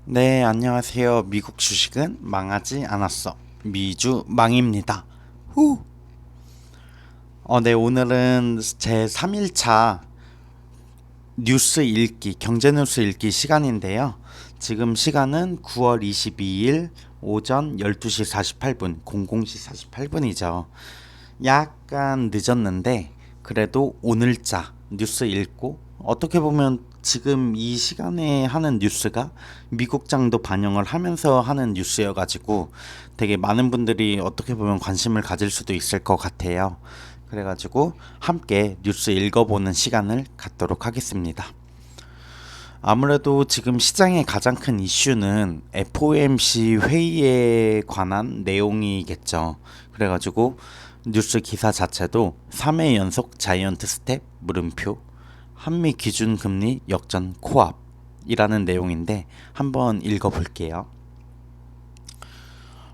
네, 안녕하세요. 미국 주식은 망하지 않았어. 미주 망입니다. 후. 네, 오늘은 제 3일차 뉴스 읽기, 경제 뉴스 읽기 시간인데요. 지금 시간은 9월 22일 오전 12시 48분, 00시 48분이죠. 약간 늦었는데 그래도 오늘자 뉴스 읽고 어떻게 보면 지금 이 시간에 하는 뉴스가 미국장도 반영을 하면서 하는 뉴스여가지고 되게 많은 분들이 어떻게 보면 관심을 가질 수도 있을 것 같아요. 그래가지고 함께 뉴스 읽어보는 시간을 갖도록 하겠습니다. 아무래도 지금 시장의 가장 큰 이슈는 FOMC 회의에 관한 내용이겠죠. 그래가지고 뉴스 기사 자체도 3회 연속 자이언트 스텝 물음표 한미 기준금리 역전 코앞이라는 내용인데 한번 읽어볼게요.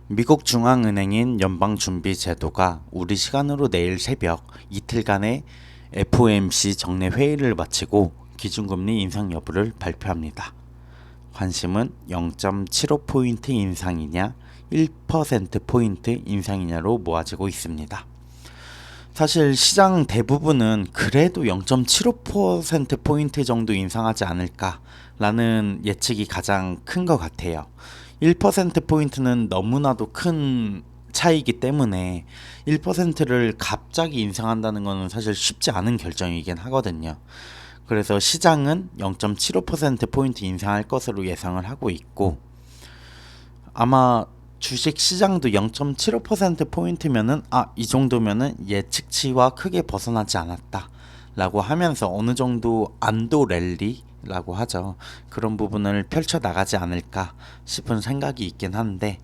미국 중앙은행인 연방준비제도가 우리 시간으로 내일 새벽 이틀간의 FOMC 정례 회의를 마치고 기준금리 인상 여부를 발표합니다. 관심은 0.75포인트 인상이냐 1%포인트 인상이냐로 모아지고 있습니다. 사실 시장 대부분은 그래도 0.75%포인트 정도 인상하지 않을까라는 예측이 가장 큰 것 같아요. 1%포인트는 너무나도 큰 차이기 때문에 1%를 갑자기 인상한다는 것은 사실 쉽지 않은 결정이긴 하거든요. 그래서 시장은 0.75%포인트 인상할 것으로 예상을 하고 있고 아마 주식 시장도 0.75%포인트면은 이 정도면은 예측치와 크게 벗어나지 않았다 라고 하면서 어느 정도 안도 랠리라고 하죠. 그런 부분을 펼쳐 나가지 않을까 싶은 생각이 있긴 한데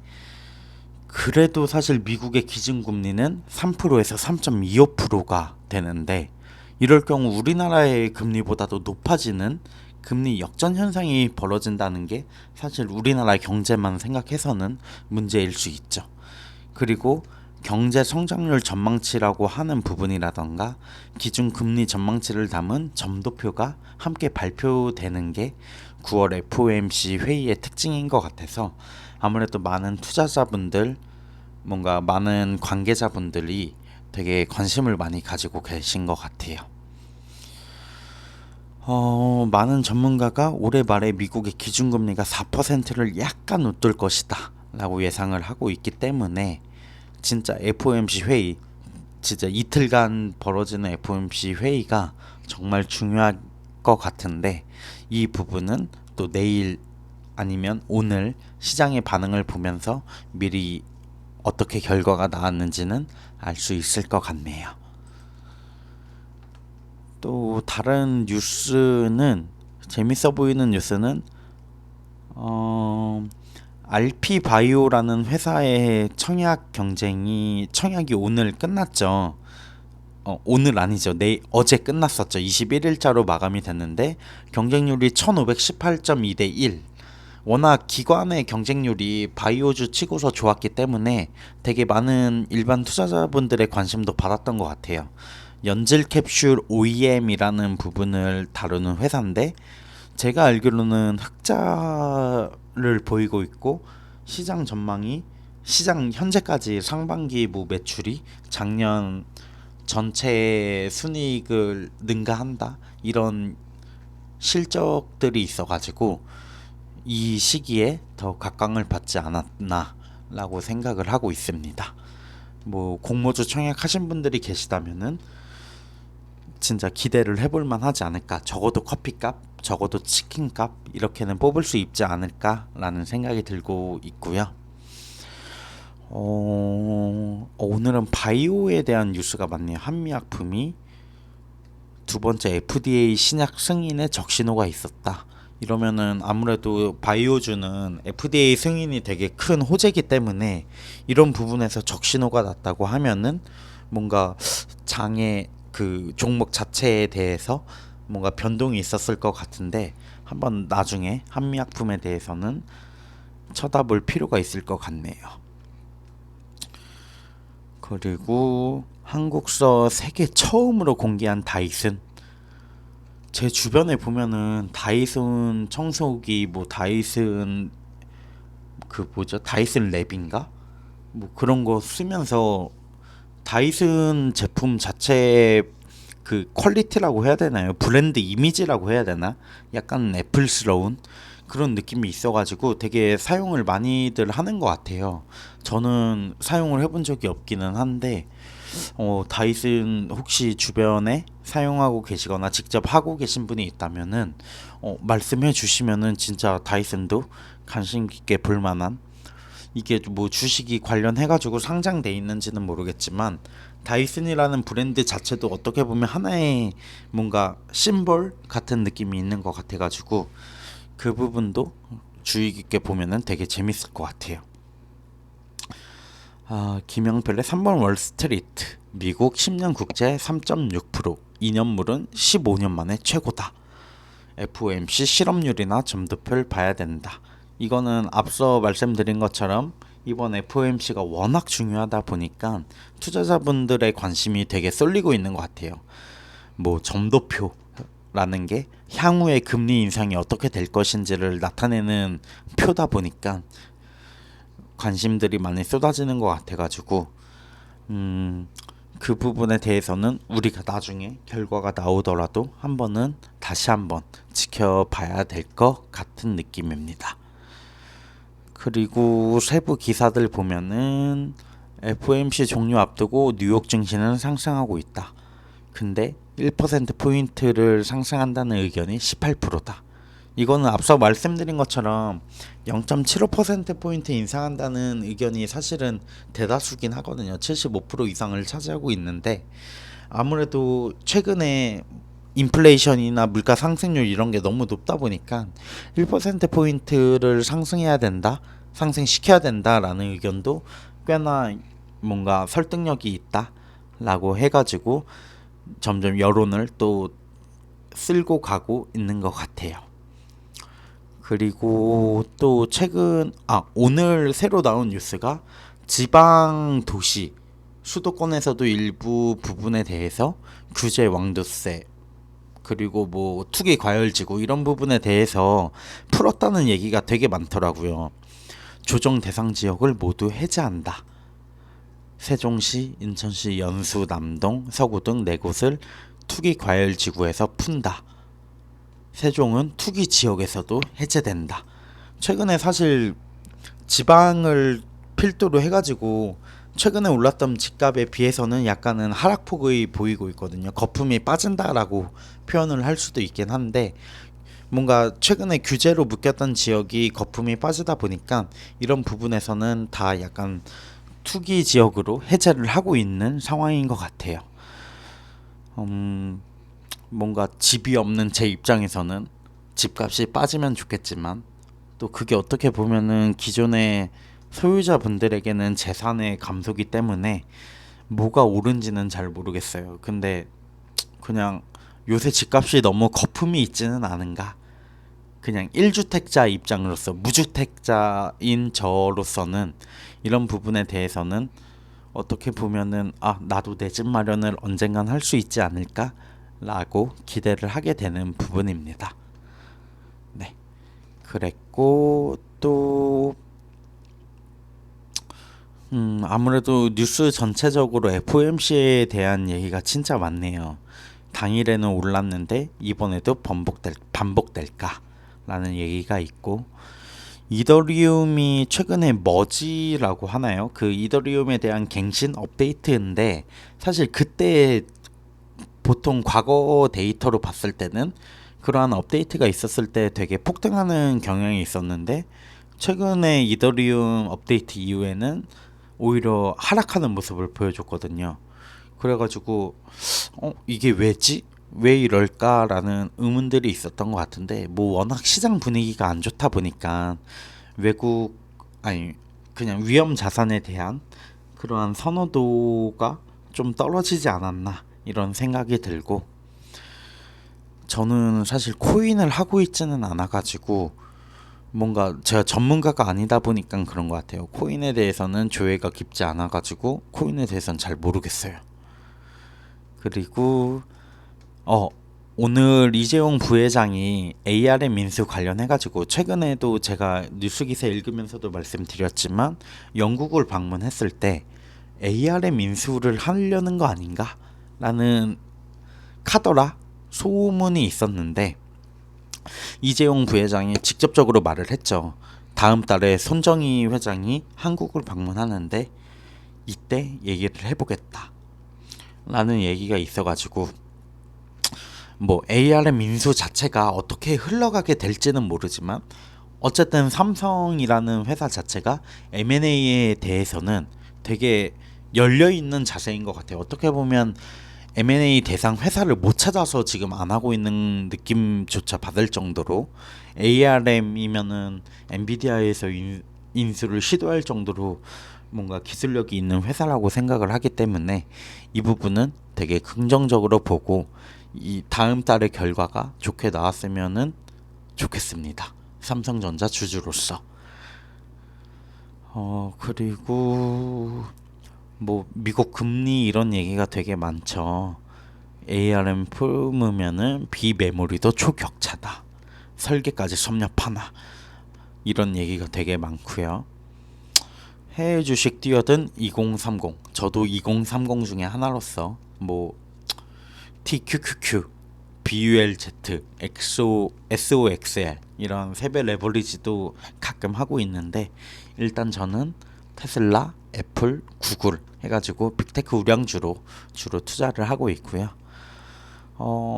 그래도 사실 미국의 기준금리는 3%에서 3.25%가 되는데 이럴 경우 우리나라의 금리보다도 높아지는 금리 역전 현상이 벌어진다는 게 사실 우리나라 경제만 생각해서는 문제일 수 있죠. 그리고 경제 성장률 전망치라고 하는 부분이라던가 기준 금리 전망치를 담은 점도표가 함께 발표되는 게 9월 FOMC 회의의 특징인 것 같아서 아무래도 많은 투자자분들 뭔가 많은 관계자분들이 되게 관심을 많이 가지고 계신 것 같아요. 많은 전문가가 올해 말에 미국의 기준금리가 4%를 약간 웃돌 것이다 라고 예상을 하고 있기 때문에 진짜 FOMC 회의 진짜 이틀간 벌어지는 FOMC 회의가 정말 중요할 것 같은데 이 부분은 또 내일 아니면 오늘 시장의 반응을 보면서 미리 어떻게 결과가 나왔는지는 알 수 있을 것 같네요. 또 다른 뉴스는 재밌어 보이는 뉴스는 어, RP 바이오라는 회사의 청약이 오늘 끝났죠. 오늘 아니죠. 어제 끝났었죠. 21일자로 마감이 됐는데 경쟁률이 1518.2대 1. 워낙 기관의 경쟁률이 바이오주 치고서 좋았기 때문에 되게 많은 일반 투자자분들의 관심도 받았던 것 같아요. 연질 캡슐 OEM이라는 부분을 다루는 회사인데 제가 알기로는 흑자를 보이고 있고 시장 전망이 시장 현재까지 상반기 매출이 작년 전체 순이익을 능가한다 이런 실적들이 있어가지고 이 시기에 더 각광을 받지 않았나라고 생각을 하고 있습니다. 뭐 공모주 청약하신 분들이 계시다면은 진짜 기대를 해볼 만하지 않을까. 적어도 커피값, 적어도 치킨값 이렇게는 뽑을 수 있지 않을까라는 생각이 들고 있고요. 오늘은 바이오에 대한 뉴스가 많네요. 한미약품이 두 번째 FDA 신약 승인에 적신호가 있었다. 이러면은 아무래도 바이오주는 FDA 승인이 되게 큰 호재이기 때문에 이런 부분에서 적신호가 났다고 하면은 뭔가 장애 그 종목 자체에 대해서 뭔가 변동이 있었을 것 같은데 한번 나중에 한미약품에 대해서는 쳐다볼 필요가 있을 것 같네요. 그리고 한국서 세계 처음으로 공개한 다이슨 제 주변에 보면은 다이슨 청소기, 뭐 다이슨 그 뭐죠? 다이슨 랩인가? 뭐 그런 거 쓰면서 다이슨 제품 자체의 그 퀄리티라고 해야 되나요? 브랜드 이미지라고 해야 되나? 약간 애플스러운 그런 느낌이 있어가지고 되게 사용을 많이들 하는 것 같아요. 저는 사용을 해본 적이 없기는 한데 다이슨 혹시 주변에 사용하고 계시거나 직접 하고 계신 분이 있다면은 말씀해 주시면은 진짜 다이슨도 관심 깊게 볼 만한, 이게 뭐 주식이 관련해가지고 상장돼 있는지는 모르겠지만 다이슨이라는 브랜드 자체도 어떻게 보면 하나의 뭔가 심볼 같은 느낌이 있는 것 같아가지고 그 부분도 주의 깊게 보면은 되게 재밌을 것 같아요. 김영필의 3번 월스트리트, 미국 10년 국채 3.6%, 2년물은 15년 만에 최고다. FOMC 실업률이나 점도표를 봐야 된다. 이거는 앞서 말씀드린 것처럼 이번 FOMC가 워낙 중요하다 보니까 투자자분들의 관심이 되게 쏠리고 있는 것 같아요. 뭐 점도표라는 게 향후의 금리 인상이 어떻게 될 것인지를 나타내는 표다 보니까 관심들이 많이 쏟아지는 것 같아가지고 그 부분에 대해서는 우리가 나중에 결과가 나오더라도 다시 한번 지켜봐야 될 것 같은 느낌입니다. 그리고 세부 기사들 보면은 FOMC 종료 앞두고 뉴욕 증시는 상승하고 있다. 근데 1%포인트를 상승한다는 의견이 18%다. 이거는 앞서 말씀드린 것처럼 0.75%포인트 인상한다는 의견이 사실은 대다수긴 하거든요. 75% 이상을 차지하고 있는데 아무래도 최근에 인플레이션이나 물가 상승률 이런 게 너무 높다 보니까 1%포인트를 상승해야 된다, 상승시켜야 된다라는 의견도 꽤나 뭔가 설득력이 있다라고 해가지고 점점 여론을 또 쓸고 가고 있는 것 같아요. 그리고 또 오늘 새로 나온 뉴스가 지방 도시 수도권에서도 일부 부분에 대해서 규제 왕도세 그리고 뭐 투기 과열지구 이런 부분에 대해서 풀었다는 얘기가 되게 많더라고요. 조정 대상 지역을 모두 해제한다. 세종시, 인천시, 연수, 남동, 서구 등 4곳을 투기 과열지구에서 푼다. 세종은 투기 지역에서도 해제된다. 최근에 사실 지방을 필두로 해가지고 최근에 올랐던 집값에 비해서는 약간은 하락폭이 보이고 있거든요. 거품이 빠진다라고 표현을 할 수도 있긴 한데 뭔가 최근에 규제로 묶였던 지역이 거품이 빠지다 보니까 이런 부분에서는 다 약간 투기 지역으로 해제를 하고 있는 상황인 것 같아요. 뭔가 집이 없는 제 입장에서는 집값이 빠지면 좋겠지만 또 그게 어떻게 보면은 기존의 소유자분들에게는 재산의 감소기 때문에 뭐가 옳은지는 잘 모르겠어요. 근데 그냥 요새 집값이 너무 거품이 있지는 않은가? 그냥 1주택자 입장으로서 무주택자인 저로서는 이런 부분에 대해서는 어떻게 보면은 나도 내 집 마련을 언젠간 할 수 있지 않을까? 라고 기대를 하게 되는 부분입니다. 네. 그랬고 또 아무래도 뉴스 전체적으로 FOMC에 대한 얘기가 진짜 많네요. 당일에는 올랐는데 이번에도 반복될까? 라는 얘기가 있고 이더리움이 최근에 머지라고 하나요? 그 이더리움에 대한 갱신 업데이트인데 사실 그때 보통 과거 데이터로 봤을 때는 그러한 업데이트가 있었을 때 되게 폭등하는 경향이 있었는데 최근에 이더리움 업데이트 이후에는 오히려 하락하는 모습을 보여줬거든요. 그래가지고 이게 왜지? 왜 이럴까라는 의문들이 있었던 것 같은데 뭐 워낙 시장 분위기가 안 좋다 보니까 외국 아니 그냥 위험 자산에 대한 그러한 선호도가 좀 떨어지지 않았나 이런 생각이 들고 저는 사실 코인을 하고 있지는 않아가지고 뭔가 제가 전문가가 아니다 보니까 그런 것 같아요. 코인에 대해서는 조예가 깊지 않아가지고 코인에 대해서는 잘 모르겠어요. 그리고 오늘 이재용 부회장이 ARM 인수 관련해가지고 최근에도 제가 뉴스 기사 읽으면서도 말씀드렸지만 영국을 방문했을 때 ARM 인수를 하려는 거 아닌가? 라는 카더라 소문이 있었는데 이재용 부회장이 직접적으로 말을 했죠. 다음 달에 손정희 회장이 한국을 방문하는데 이때 얘기를 해보겠다 라는 얘기가 있어가지고 뭐 ARM 인수 자체가 어떻게 흘러가게 될지는 모르지만 어쨌든 삼성이라는 회사 자체가 M&A에 대해서는 되게 열려있는 자세인 것 같아요. 어떻게 보면 M&A 대상 회사를 못 찾아서 지금 안 하고 있는 느낌조차 받을 정도로 ARM이면은 엔비디아에서 인수를 시도할 정도로 뭔가 기술력이 있는 회사라고 생각을 하기 때문에 이 부분은 되게 긍정적으로 보고 이 다음 달의 결과가 좋게 나왔으면은 좋겠습니다. 삼성전자 주주로서. 그리고 뭐 미국 금리 이런 얘기가 되게 많죠. ARM 품으면은 비메모리도 초격차다. 설계까지 섭렵하나. 이런 얘기가 되게 많고요. 해외 주식 뛰어든 2030. 저도 2030 중에 하나로서 뭐 TQQQ, BULZ, SOXL 이런 세배 레버리지도 가끔 하고 있는데 일단 저는 테슬라, 애플, 구글 해가지고 빅테크 우량주로 주로 투자를 하고 있고요.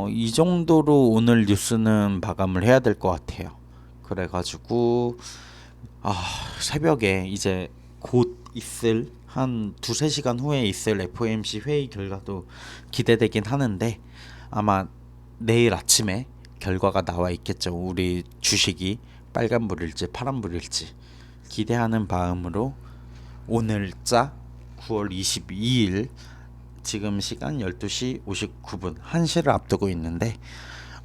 이 정도로 오늘 뉴스는 마감을 해야 될 것 같아요. 그래가지고 새벽에 이제 곧 있을 한 두세 시간 후에 있을 FOMC 회의 결과도 기대되긴 하는데 아마 내일 아침에 결과가 나와 있겠죠. 우리 주식이 빨간불일지 파란불일지 기대하는 마음으로 오늘자 9월 22일 지금 시간 12시 59분 1시를 앞두고 있는데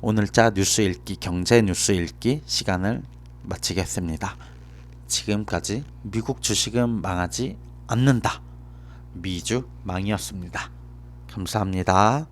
오늘자 뉴스 읽기 경제 뉴스 읽기 시간을 마치겠습니다. 지금까지 미국 주식은 망하지 않는다. 미주 망이었습니다. 감사합니다.